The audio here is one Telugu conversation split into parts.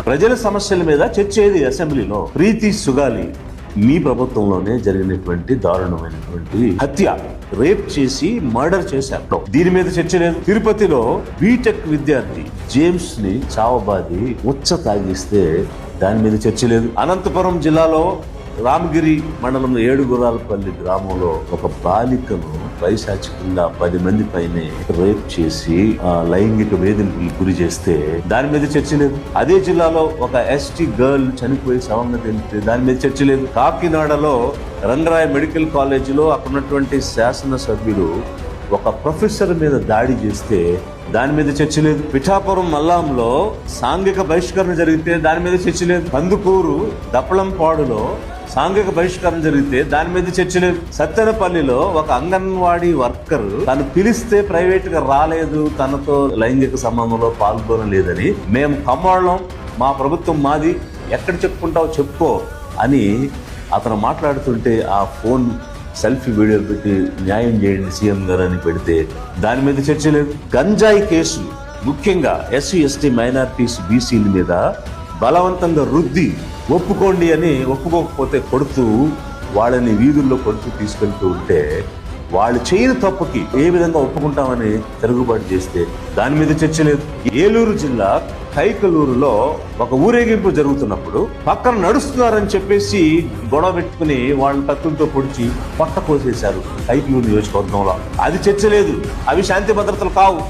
ప్రజల సమస్యల మీద చర్చ ఏది అసెంబ్లీలో? ప్రీతి సుగాలి మీ ప్రభుత్వంలోనే జరిగినటువంటి దారుణమైనటువంటి హత్య, రేప్ చేసి మర్డర్ చేశారు. దీని మీద చర్చ లేదు. తిరుపతిలో బీటెక్ విద్యార్థి జేమ్స్ ని చావబాది ఉచ్చ తాగిస్తే దాని మీద చర్చ లేదు. అనంతపురం జిల్లాలో రామగిరి మండలం ఏడుగురాలపల్లి గ్రామంలో ఒక బాలికను పైశాచికంగా 10 మంది పైనే రేప్ చేసి లైంగిక వేధింపులు గురి చేస్తే దాని మీద చర్చ లేదు. అదే జిల్లాలో ఒక ఎస్టీ గర్ల్ చనిపోయి శవంగా తెలిపితే దాని మీద చర్చ లేదు. కాకినాడలో రంగరాయ మెడికల్ కాలేజీలో అక్కడున్నటువంటి శాసనసభ్యుడు ఒక ప్రొఫెసర్ మీద దాడి చేస్తే దాని మీద చర్చ లేదు. పిఠాపురం మల్లాంలో సాంఘిక బహిష్కరణ జరిగితే దాని మీద చర్చ లేదు. కందుకూరు దప్పలంపాడులో సాంఘిక బహిష్కరణ జరిగితే దాని మీద చర్చ లేదు. సత్తెనపల్లిలో ఒక అంగన్వాడీ వర్కర్ తను పిలిస్తే ప్రైవేట్ గా రాలేదు, తనతో లైంగిక సంబంధంలో పాల్గొనలేదని మేము కమ్మాళ్ళం, మా ప్రభుత్వం మాది, ఎక్కడ చెప్పుకుంటావో చెప్పుకో అని అతను మాట్లాడుతుంటే ఆ ఫోన్ సెల్ఫీ వీడియో పెట్టి న్యాయం చేయండి సీఎం గారు అని పెడితే దాని మీద చర్చ లేదు. గంజాయి కేసులు ముఖ్యంగా ఎస్సీ ఎస్టీ మైనారిటీస్ బీసీల మీద బలవంతంగా రుద్ది ఒప్పుకోండి అని ఒప్పుకోకపోతే కొడుతూ వాళ్ళని వీధుల్లో కొడుతూ తీసుకెళ్తూ ఉంటే వాళ్ళు చేయని తప్పుకి ఏ విధంగా ఒప్పుకుంటామని తిరుగుబాటు చేస్తే దాని మీద చర్చ లేదు. ఏలూరు జిల్లా కైకలూరులో ఒక ఊరేగింపు జరుగుతున్నప్పుడు పక్కన నడుస్తున్నారని చెప్పేసి గొడవ పెట్టుకుని వాళ్ళని కత్తులతో పొడిచి పొట్ట కోసేశారు కైకలూరు నియోజకవర్గంలో. అది చర్చ లేదు. అవి శాంతి భద్రతలు కావు.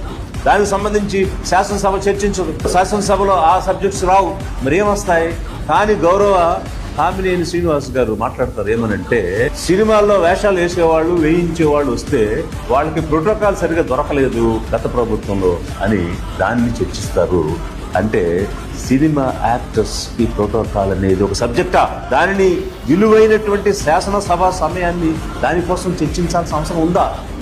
దానికి సంబంధించి శాసనసభ చర్చించదు. శాసనసభలో ఆ సబ్జెక్ట్స్ రావు. మరి ఏమొస్తాయి? కానీ గౌరవ కామినేని శ్రీనివాస్ గారు మాట్లాడతారు ఏమనంటే, సినిమాల్లో వేషాలు వేసేవాళ్ళు వేయించేవాళ్ళు వస్తే వాళ్ళకి ప్రోటోకాల్ సరిగా దొరకలేదు గత ప్రభుత్వంలో అని దాన్ని చర్చిస్తారు. అంటే సినిమా యాక్టర్స్ కి ప్రోటోకాల్ అనేది ఒక సబ్జెక్టా? దానిని విలువైనటువంటి శాసనసభ సమయాన్ని దానికోసం చర్చించాల్సిన అవసరం ఉందా?